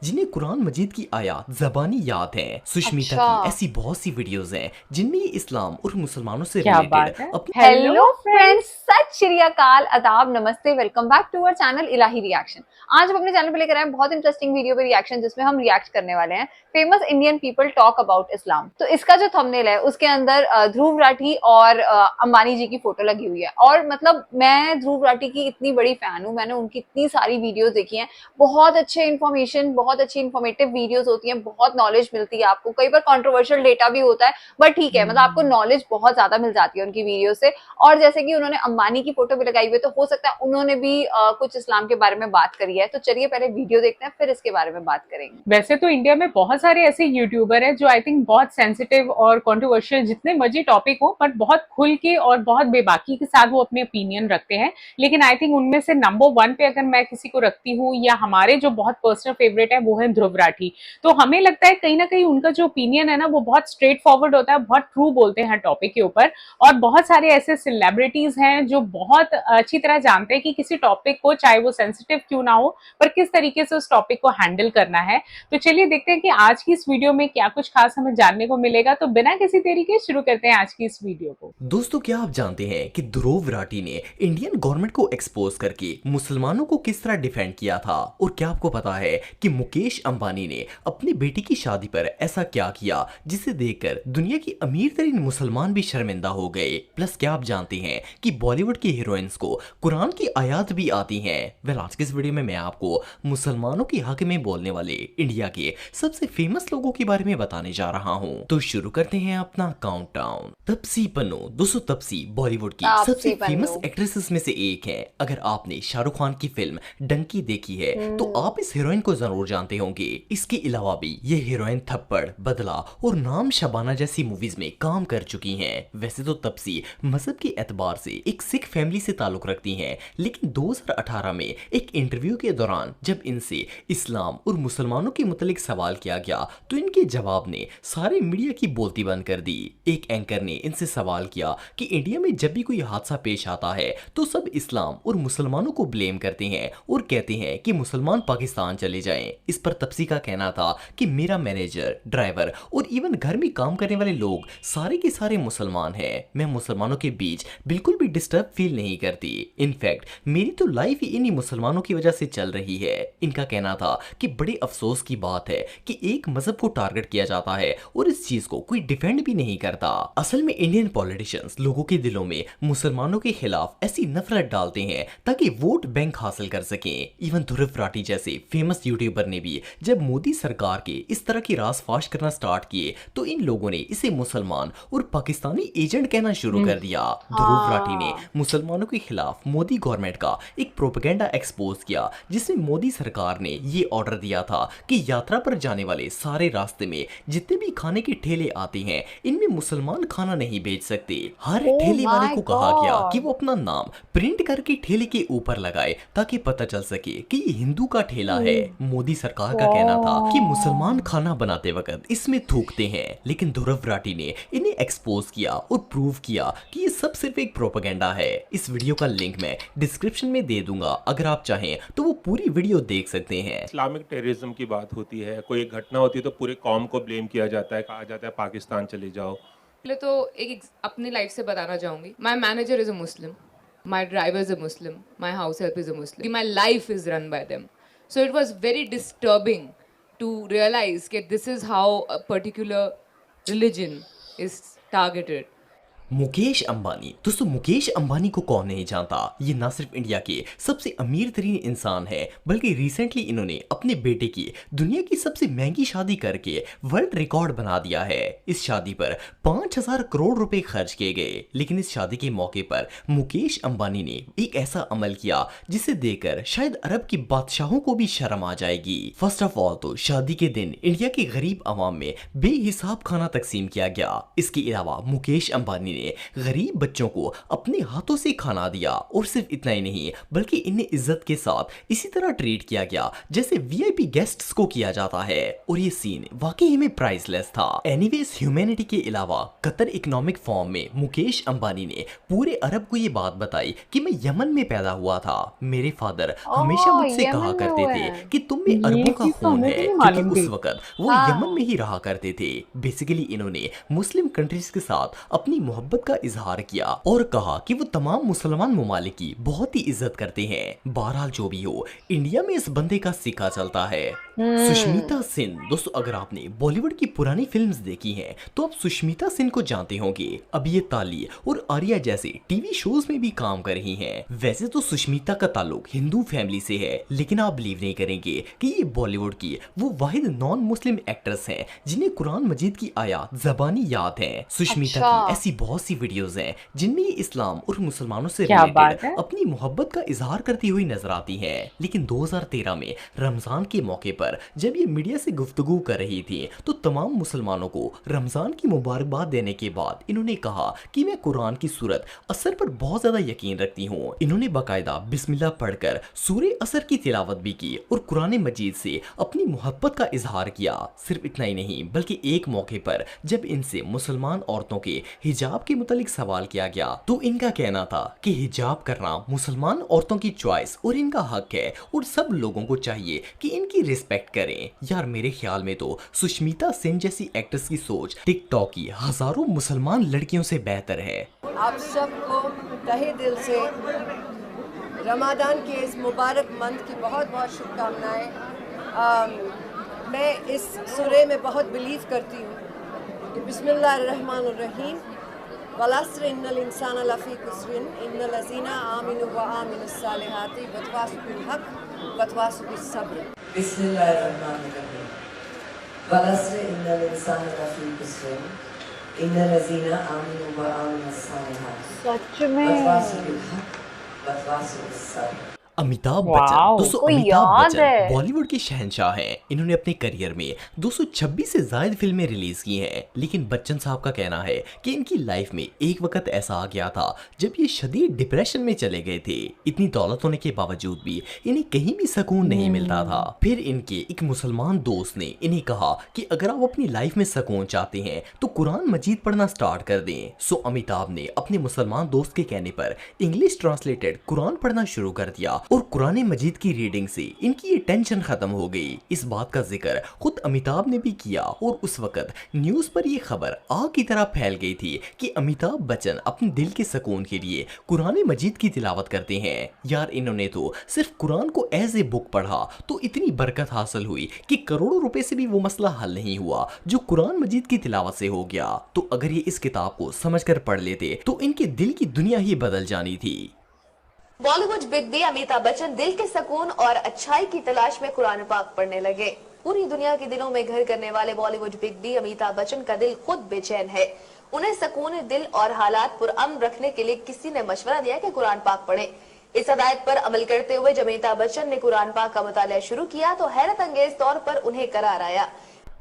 जिन्हें कुरान मजीद की आयत ज़बानी याद है। सुष्मिता अच्छा। की ऐसी बहुत सी वीडियोस हैं जिनमें ये इस्लाम और मुसलमानों से क्या रिलेटेड बात है। अपनी हेलो हेलो फ्रेंड्स, फ्रेंड्स। सत श्री अकाल, आदाब, नमस्ते, welcome back to our channel Ilahi reaction. आज हम अपने चैनल पे लेकर आए हैं बहुत इंटरेस्टिंग वीडियो पे रिएक्शन, जिसमें हम रिएक्ट करने वाले हैं famous Indian people talk about Islam. तो इसका जो थंबनेल है उसके अंदर ध्रुव राठी और अंबानी जी की फोटो लगी हुई है। और मतलब मैं ध्रुव राठी की इतनी बड़ी फैन हूँ, मैंने उनकी इतनी सारी वीडियोस देखी हैं। बहुत अच्छे इन्फॉर्मेशन, बहुत अच्छी इन्फॉर्मेटिव वीडियोस होती हैं, बहुत नॉलेज मिलती है आपको। कई बार कंट्रोवर्शियल डेटा भी होता है, बट ठीक है, मतलब आपको नॉलेज बहुत ज्यादा मिल जाती है उनकी वीडियो से। और जैसे कि उन्होंने अंबानी की फोटो भी लगाई हुई है, तो हो सकता है उन्होंने भी कुछ इस्लाम के बारे में बात करी है। तो चलिए पहले वीडियो देखते हैं, फिर इसके बारे में बात करेंगे। वैसे तो इंडिया में बहुत सारे ऐसे यूट्यूबर हैं जो आई थिंक बहुत सेंसिटिव और कंट्रोवर्शियल जितने मर्जी टॉपिक हो, बट बहुत खुल के और बहुत बेबाकी के साथ वो अपने ओपिनियन रखते हैं। लेकिन आई थिंक उनमें से नंबर वन पे अगर मैं किसी को रखती हूँ या हमारे जो बहुत पर्सनल फेवरेट है वो है ध्रुव राठी। तो हमें लगता है कहीं ना कहीं उनका जो ओपिनियन है ना वो बहुत स्ट्रेट फॉरवर्ड होता है, बहुत ट्रू बोलते हैं टॉपिक के ऊपर। और बहुत सारे ऐसे सेलिब्रिटीज हैं जो बहुत अच्छी तरह जानते हैं कि किसी टॉपिक को, चाहे वो सेंसिटिव क्यों ना हो, पर किस तरीके से उस टॉपिक को हैंडल करना है। तो चलिए देखते हैं कि आज की इस वीडियो में क्या कुछ खास हमें जानने को मिलेगा। तो बिना किसी देरी के शुरू करते हैं आज की इस वीडियो को। दोस्तों, क्या आप जानते हैं कि ध्रुव राठी ने इंडियन गवर्नमेंट को एक्सपोज करके मुसलमानों को किस तरह डिफेंड किया था? और क्या आपको पता है कि मुकेश अंबानी ने अपनी बेटी की शादी पर ऐसा क्या किया जिसे देखकर दुनिया की अमीर तरीन मुसलमान भी शर्मिंदा हो गए? प्लस क्या आप जानते हैं कि बॉलीवुड की हीरोइंस को कुरान की आयत भी आती हैं? वेल, आज के इस वीडियो में मैं आपको मुसलमानों के हक में बोलने वाले इंडिया के सबसे फेमस लोगों के बारे में बताने जा रहा हूँ। तो शुरू करते हैं अपना काउंटडाउन। तपसी पन्नू। दोस्तों, तपसी बॉलीवुड की सबसे तापसी फेमस पन्नू। एक्ट्रेसेस में से एक है। अगर आपने शाहरुख खान की फिल्म डंकी देखी है तो हम्म। आप इस हीरोइन को जरूर जानते होंगे। इसके अलावा भी ये हीरोइन थप्पड़, बदला और नाम शबाना जैसी मूवीज में काम कर चुकी हैं। वैसे तो तपसी मजहब के एतबार से एक सिख फैमिली से ताल्लुक रखती हैं, लेकिन 2018 में एक इंटरव्यू के दौरान जब इनसे इस्लाम और मुसलमानों के मुतालिक सवाल किया गया तो इनके जवाब ने सारे मीडिया की बोलती बंद कर दी। एक एंकर ने इनसे सवाल किया कि इंडिया में जब भी कोई हादसा पेश आता है तो सब इस्लाम और मुसलमानों को ब्लेम करते हैं और कहते हैं कि मुसलमान पाकिस्तान चले जाएं। इस पर तपसी का कहना था कि मेरा मैनेजर, ड्राइवर और इवन घर में काम करने वाले लोग सारे के सारे मुसलमान हैं। मैं मुसलमानों के बीच बिल्कुल भी डिस्टर्ब फील नहीं करती। इनफैक्ट मेरी तो लाइफ ही इन्हीं मुसलमानों की वजह से चल रही है। इनका कहना था कि बड़े अफसोस की बात है कि एक मजहब को टारगेट किया जाता है और इस चीज को कोई डिफेंड भी नहीं करता। असल में इंडियन पॉलिटिशियंस लोगों के दिलों में मुसलमानों के खिलाफ ऐसी नफरत डालते हैं ताकि वोट बैंक हासिल कर सकें। इवन ध्रुव राठी जैसे फेमस यूट्यूबर ने भी जब मोदी सरकार के इस तरह की राज फाश करना स्टार्ट किए तो इन लोगों ने इसे मुसलमान और पाकिस्तानी एजेंट कहना शुरू कर दिया। ध्रुव राठी ने हाँ। मुसलमानों के खिलाफ मोदी गवर्नमेंट का एक प्रोपेगेंडा एक्सपोज किया, जिसमें मोदी सरकार ने ये ऑर्डर दिया था कि यात्रा पर जाने वाले सारे रास्ते में जितने भी खाने के ठेले आते हैं इनमें मुसलमान खाना नहीं बेच सकते। हर ओ ठेले वाले माय को कहा गया कि गॉड। वो अपना नाम प्रिंट करके ठेले के ऊपर लगाए ताकि पता चल सके कि ये हिंदू का ठेला है। मोदी सरकार का कहना था कि मुसलमान खाना बनाते वक्त इसमें थूकते हैं, लेकिन ध्रुव राठी ने इन्हें एक्सपोज किया और प्रूव किया कि ये सब सिर्फ एक प्रोपेगेंडा है। इस वीडियो का लिंक मैं डिस्क्रिप्शन में दे दूंगा, अगर आप चाहें तो वो पूरी वीडियो देख सकते हैं। इस्लामिक टेररिज्म की बात होती है, कोई एक घटना होती है तो पूरे कौम को ब्लेम किया जाता है, कहा जाता है पाकिस्तान चले जाओ। पहले तो एक अपनी लाइफ से बताना चाहूँगी। My manager is a Muslim, my driver is a Muslim, my house help is a Muslim, my life is run by them. So it was very disturbing to realise कि this is how a particular religion is targeted. Mukesh Ambani. दोस्तों, मुकेश अंबानी को कौन नहीं जानता? ये ना सिर्फ India के सबसे अमीर तरीन इंसान है, बल्कि रिसेंटली इन्होंने अपने बेटे की दुनिया की सबसे महंगी शादी करके वर्ल्ड रिकॉर्ड बना दिया है। इस शादी पर 5,000 करोड़ रुपए खर्च किए गए, लेकिन इस शादी के मौके पर मुकेश अंबानी ने एक ऐसा अमल किया जिसे देखकर शायद अरब की बादशाहों को भी शर्म आ जाएगी। फर्स्ट ऑफ ऑल तो शादी के दिन इंडिया के गरीब आवाम में बेहिसाब खाना तकसीम किया गया। इसके अलावा मुकेश अंबानी ने गरीब बच्चों को अपने हाथों से खाना दिया और सिर्फ इतना ही नहीं बल्कि इन्हें इज्जत के साथ इसी तरह ट्रीट किया गया जैसे वीआईपी गेस्ट्स को किया जाता है और ये सीन वाकई में प्राइसलेस था। एनीवेज ह्यूमैनिटी के अलावा कतर इकोनॉमिक फॉर्म में मुकेश अंबानी ने पूरे अरब को ये बात बताई कि मैं यमन में पैदा हुआ था। मेरे फादर हमेशा मुझसे यमन कहा में करते हुए थे हैं। कि तुम में अरबों का चीज़ तो खून हमें है भी नहीं क्योंकि मालूम उस थी। वक्त वो हाँ। यमन में ही रहा करते थे। बेसिकली इन्होंने मुस्लिम कंट्रीज के साथ अपनी मोहब्बत का इजहार किया और कहा कि वो तमाम मुसलमान ममालिक की बहुत ही इज्जत करते हैं। बहरहाल जो भी हो, इंडिया में इस बंदे का सिक्का चलता है। सुष्मिता सेन। दोस्तों अगर आपने बॉलीवुड की पुरानी फिल्म्स देखी हैं तो आप सुष्मिता सेन को जानते होंगे। अब ये ताली और आर्या जैसे टीवी शोज में भी काम कर रही हैं। वैसे तो सुष्मिता का ताल्लुक हिंदू फैमिली से है, लेकिन आप बिलीव नहीं करेंगे कि ये बॉलीवुड की वो वाहिद नॉन मुस्लिम एक्ट्रेस हैं जिन्हें कुरान मजीद की आयत जबानी याद है। सुष्मिता अच्छा। की ऐसी बहुत सी वीडियोस हैं जिनमें ये इस्लाम और मुसलमानों से क्या बात रिलेटेड है? अपनी मोहब्बत का इजहार करती हुई नजर आती हैं। लेकिन 2013 में रमजान के मौके पर जब ये मीडिया से गुफ्तगू कर रही थी तो तमाम मुसलमानों को रमजान की मुबारकबाद देने के बाद इन्होंने कहा कि मैं कुरान की सूरत असर पर बहुत ज्यादा यकीन रखती हूँ। इन्होंने बाकायदा बिस्मिल्लाह पढ़कर सूरे असर की तिलावत भी की और कुरान मजीद से अपनी मोहब्बत का इजहार किया। सिर्फ इतना ही नहीं बल्कि एक मौके पर जब इनसे मुसलमान औरतों के हिजाब के मुतालिक सवाल किया गया तो इनका कहना था कि हिजाब करना मुसलमान औरतों की चॉइस और इनका हक है और सब लोगों को चाहिए कि इनकी रिस्पेक्ट करें। यार मेरे ख्याल में तो सुष्मिता सेन जैसी एक्ट्रेस की सोच टिकटॉक की हजारों मुसलमान लड़कियों से बेहतर है। आप सबको तहे दिल से रमज़ान के इस मुबारक मंथ की बहुत बहुत शुभकामनाएं। मैं इस सूरे में बहुत बिलीव करती हूँ कि बिस्मिल्लाहिर्रहमानिर्रहीम वलअस्र इन्नल इंसान लफ़ी खुस्रिन इन्नल लज़ीना आमिनु व आमिनुस सालिहाति वतवासौ बिल हक़ वतवासौ बिस सब्र। बिस्मिल्लाहिर्रहमानिर्रहीम वलअस्र इन्नल इंसान लफ़ी खुस्रिन इन्नल लज़ीना आमिनु व आमिनुस सालिहाति सच वतवासौ में बिल हक़ वतवासौ बिस सब्र। अमिताभ वाओ, बच्चन। दोस्तों कोई अमिताभ याद बच्चन है। बॉलीवुड के शहंशाह हैं। इन्होंने अपने करियर में 226 से ज्यादा फिल्में रिलीज की हैं। लेकिन बच्चन साहब का कहना है कि इनकी लाइफ में एक वक्त ऐसा आ गया था जब ये शदीद डिप्रेशन में चले गए थे। इतनी दौलत होने के बावजूद भी इन्हें कहीं भी सुकून नहीं मिलता था। फिर इनके एक मुसलमान दोस्त ने इन्हें कहा कि अगर आप अपनी लाइफ में सुकून चाहते हैं तो कुरान मजीद पढ़ना स्टार्ट कर दें। सो अमिताभ ने अपने मुसलमान दोस्त के कहने पर इंग्लिश ट्रांसलेटेड कुरान पढ़ना शुरू कर दिया और कुरान मजीद की रीडिंग से इनकी ये टेंशन खत्म हो गई। इस बात का जिक्र खुद अमिताभ ने भी किया और उस वक्त न्यूज पर ये खबर आग की तरह फैल गई थी कि अमिताभ बच्चन अपने दिल के सुकून के लिए कुरान मजीद की तिलावत करते हैं। यार इन्होंने तो सिर्फ कुरान को एज ए बुक पढ़ा तो इतनी बरकत हासिल हुई कि करोड़ों रुपए से भी वो मसला हल नहीं हुआ जो कुरान मजीद की तिलावत से हो गया। तो अगर ये इस किताब को समझकर पढ़ लेते तो इनके दिल की दुनिया ही बदल जानी थी। बॉलीवुड बिग बी अमिताभ बच्चन दिल के सुकून और अच्छाई की तलाश में कुरान पाक पढ़ने लगे। पूरी दुनिया के दिलों में घर करने वाले बॉलीवुड बिग बी अमिताभ बच्चन का दिल खुद बेचैन है। उन्हें सुकून दिल और हालात पुरअमन रखने के लिए किसी ने मशवरा दिया कि कुरान पाक पढ़े। इस हदायत पर अमल करते हुए जब अमिताभ बच्चन ने कुरान पाक का मुतालिया शुरू किया तो हैरत अंगेज तौर पर उन्हें करार आया।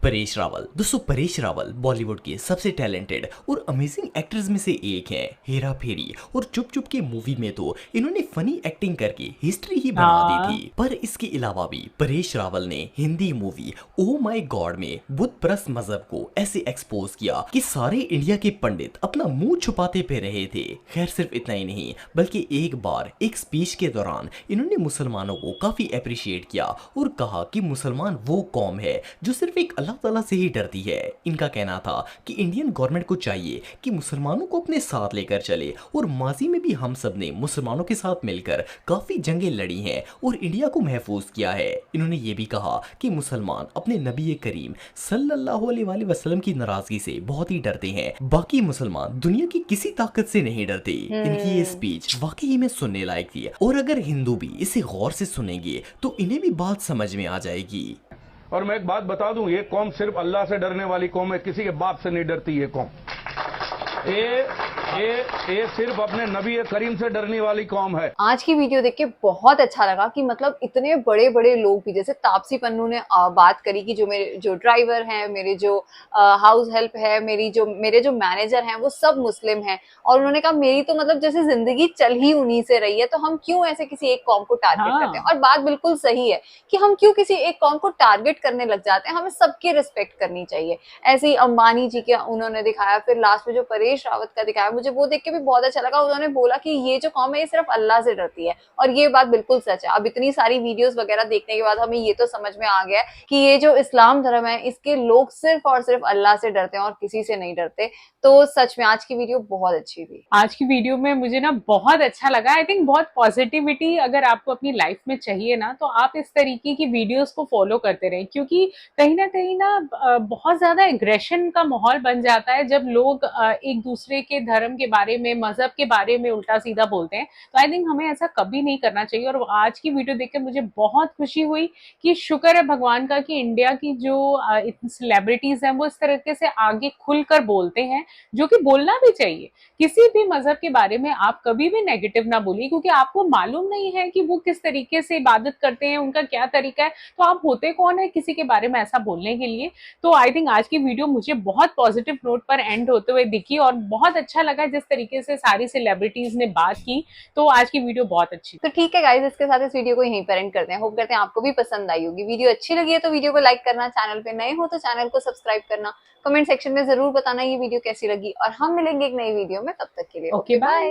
परेश रावल। दोस्तों परेश रावल बॉलीवुड के सबसे टैलेंटेड और अमेजिंग एक्टर्स में से एक हैं। हेरा फेरी और चुप चुप के मूवी में तो इन्होंने फनी एक्टिंग करके हिस्ट्री ही बना दी थी। पर इसके अलावा भी परेश रावल ने Hindi movie oh my God में बुद्ध प्रस्त मजहब को ऐसे एक्सपोज किया कि सारे इंडिया के पंडित अपना मुंह छुपाते पे रहे थे। खैर सिर्फ इतना ही नहीं बल्कि एक बार एक स्पीच के दौरान इन्होंने मुसलमानों को काफी अप्रिशिएट किया और कहा कि मुसलमान वो कौम है जो सिर्फ एक अल्लाह ताला से ही डरती है। इनका कहना था कि इंडियन गवर्नमेंट को चाहिए कि मुसलमानों को अपने साथ लेकर चले और माजी में भी हम सब ने मुसलमानों के साथ मिलकर काफी जंगें लड़ी हैं और इंडिया को महफूज किया है। इन्होंने ये भी कहा कि मुसलमान अपने नबी करीम सल्लल्लाहु अलैहि वसल्लम की नाराजगी से बहुत ही डरते हैं, बाकी मुसलमान दुनिया की किसी ताकत से नहीं डरते। इनकी ये स्पीच वाकई में सुनने लायक थी और अगर हिंदू भी इसे गौर से सुनेंगे तो इन्हें भी बात समझ में आ जाएगी। और मैं एक बात बता दूं, ये कौम सिर्फ अल्लाह से डरने वाली कौम है, किसी के बाप से नहीं डरती ये कौम। ये ये सिर्फ अपने नबी करीम से डरने वाली कौम है। आज की वीडियो देख के बहुत अच्छा लगा कि मतलब इतने बड़े बड़े लोग भी, जैसे तापसी पन्नू ने बात करी कि जो ड्राइवर हैं, मेरे जो हाउस हेल्प है, मेरे जो मैनेजर हैं वो सब मुस्लिम हैं, और उन्होंने कहा मेरी तो मतलब जैसे जिंदगी चल ही उन्हीं से रही है, तो हम क्यों ऐसे किसी एक कौम को टारगेट करते हैं। और बात बिल्कुल सही है कि हम क्यों किसी एक कौम को टारगेट करने लग जाते हैं, हमें सबकी रिस्पेक्ट करनी चाहिए। ऐसे ही अंबानी जी के उन्होंने दिखाया, फिर लास्ट में जो परेश रावत का दिखाया, मुझे वो देख के भी बहुत अच्छा लगा। उन्होंने बोला कि ये जो कौम है ये सिर्फ अल्लाह से डरती है, और ये बात बिल्कुल सच है। अब इतनी सारी वीडियोस वगैरह देखने के बाद हमें ये तो समझ में आ गया कि ये जो इस्लाम धर्म है इसके लोग सिर्फ और सिर्फ अल्लाह से डरते हैं और किसी से नहीं डरते। तो सच में आज की वीडियो बहुत अच्छी थी। आज की वीडियो में मुझे ना बहुत अच्छा लगा। आई थिंक बहुत पॉजिटिविटी अगर आपको अपनी लाइफ में चाहिए ना, तो आप इस तरीके की वीडियोस को फॉलो करते रहें, क्योंकि कहीं ना बहुत ज्यादा एग्रेशन का माहौल बन जाता है जब लोग एक दूसरे के धर्म के बारे में, मजहब के बारे में उल्टा सीधा बोलते हैं। तो आई थिंक हमें ऐसा कभी नहीं करना चाहिए। और आज की वीडियो देखकर मुझे बहुत खुशी हुई कि शुक्र है भगवान का कि इंडिया की जो सेलिब्रिटीज हैं वो इस तरीके से आगे खुलकर बोलते हैं, जो कि बोलना भी चाहिए। किसी भी मजहब के बारे में आप कभी भी नेगेटिव ना बोलिए, क्योंकि आपको मालूम नहीं है कि वो किस तरीके से इबादत करते हैं, उनका क्या तरीका है, तो आप होते कौन है किसी के बारे में ऐसा बोलने के लिए। तो आई थिंक आज की वीडियो मुझे बहुत पॉजिटिव नोट पर एंड होते हुए दिखी, और बहुत अच्छा लगा जिस तरीके से सारी सेलिब्रिटीज ने बात की। तो आज की वीडियो बहुत अच्छी। तो ठीक है गाइस, इसके साथ इस वीडियो को यहीं पर एंड करते हैं। होप करते हैं आपको भी पसंद आई होगी। वीडियो अच्छी लगी है तो वीडियो को लाइक करना, चैनल पे नए हो तो चैनल को सब्सक्राइब करना, कमेंट सेक्शन में जरूर बताना ये वीडियो कैसी लगी, और हम मिलेंगे एक नई वीडियो में। तब तक के लिए ओके बाय।